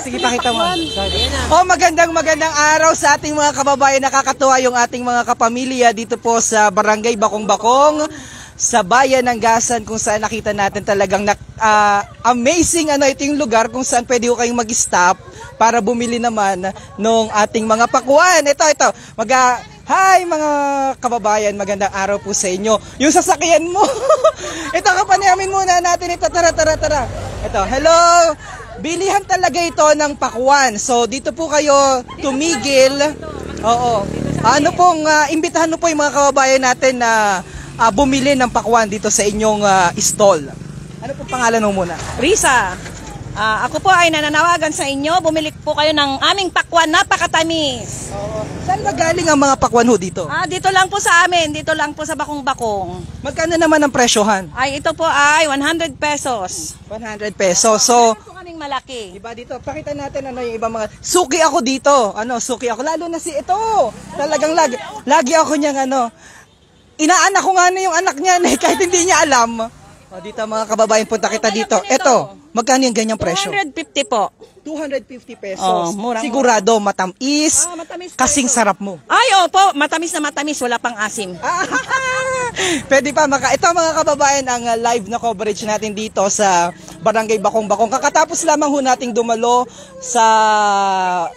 Sige, pakita mo. Magandang araw sa ating mga kababayan. Nakakatuwa yung ating mga kapamilya dito po sa Barangay Bakong-Bakong sa bayan ng Gasan, kung saan nakita natin talagang amazing ito yung lugar kung saan pwede ko kayong mag-stop para bumili naman ng ating mga pakuan. Ito. Hi mga kababayan, magandang araw po sa inyo. Yung sasakyan mo. Ito, kapanayamin muna natin ito. Tara. Ito, hello. Bilihan talaga ito ng pakuan. So dito po kayo tumigil. Oo. Imbitahan mo po yung mga kababayan natin na bumili ng pakuan dito sa inyong stall. Ano po pangalan mo muna? Risa. Ako po ay nananawagan sa inyo. Bumili po kayo ng aming pakwan, napakatamis. Saan magaling ang mga pakwan ho dito? Dito lang po sa amin. Dito lang po sa Bakong-Bakong. Magkano naman ang presyohan? Ito po ay 100 pesos. 100 pesos. So, po kaming malaki. Diba dito? Pakita natin yung ibang mga... Suki ako dito. Suki ako. Lalo na si ito. Talagang lagi ako niyang inaanak ko nga na yung anak niya kahit hindi niya alam. Dito mga kababayan, punta kita dito. Ito, magkano yung ganyang presyo? 250 po. 250 pesos. Murang Sigurado, matamis, matamis kasing sarap mo. Opo, matamis na matamis, wala pang asim. Pwede pa, ito mga kababayan, ang live na coverage natin dito sa Barangay Bakong-Bakong. Kakatapos lamang ho nating dumalo sa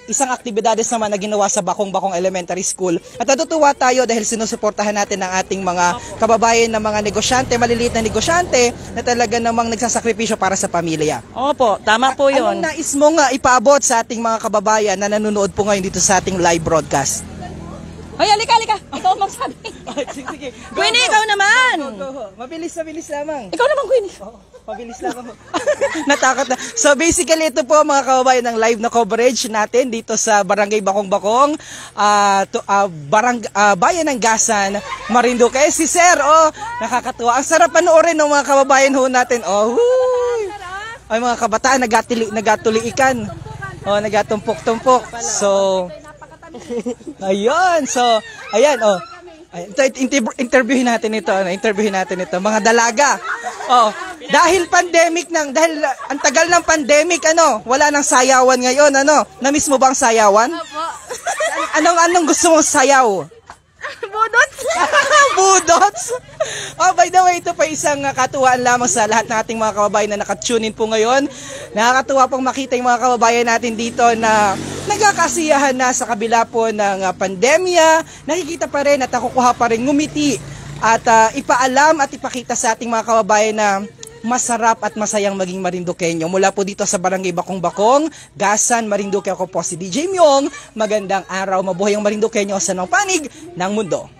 isang aktibidades naman na ginawa sa Bakong-Bakong Elementary School. At natutuwa tayo dahil sinusuportahan natin ang ating mga kababayan na mga negosyante, maliliit na negosyante na talaga namang nagsasakripisyo para sa pamilya. Opo, tama po yun. Anong nais mong ipaabot sa ating mga kababayan na nanonood po ngayon dito sa ating live broadcast? Hoy, halika. Ikaw ang magsabi. Sige. Queenie, ikaw naman. Go. Mabilis lamang. Ikaw naman, Queenie. Mabilis lamang. Natakot na. So basically, ito po mga kababayan ng live na coverage natin dito sa Barangay Bakong-Bakong, bayan ng Gasan, Marinduque. Si Sir, nakakatuwa. Ang sarap panoorin ng mga kababayan ho natin. Ay, mga kabataan, nagatuliikan. Nagatumpok-tumpok. So, ayan. Interviewin natin ito. Mga dalaga. Dahil ang tagal ng pandemic, wala nang sayawan ngayon, Namiss mo ba ang sayawan? Opo. Anong gusto mong sayaw? Budots. Budots? By the way, ito pa isang katuwaan lamang sa lahat ng ating mga kababayan na nakatune in po ngayon. Nakakatuwa pong makita yung mga kababayan natin dito na nagkakasiyahan na sa kabila po ng pandemya. Nakikita pa rin at nakukuha pa rin ngumiti at ipaalam at ipakita sa ating mga kababayan na masarap at masayang maging Marinduqueño. Mula po dito sa Barangay Bakong-Bakong, Gasan, Marinduque, ako po si DJ Myong. Magandang araw, mabuhay ang Marinduqueño sa panig ng mundo.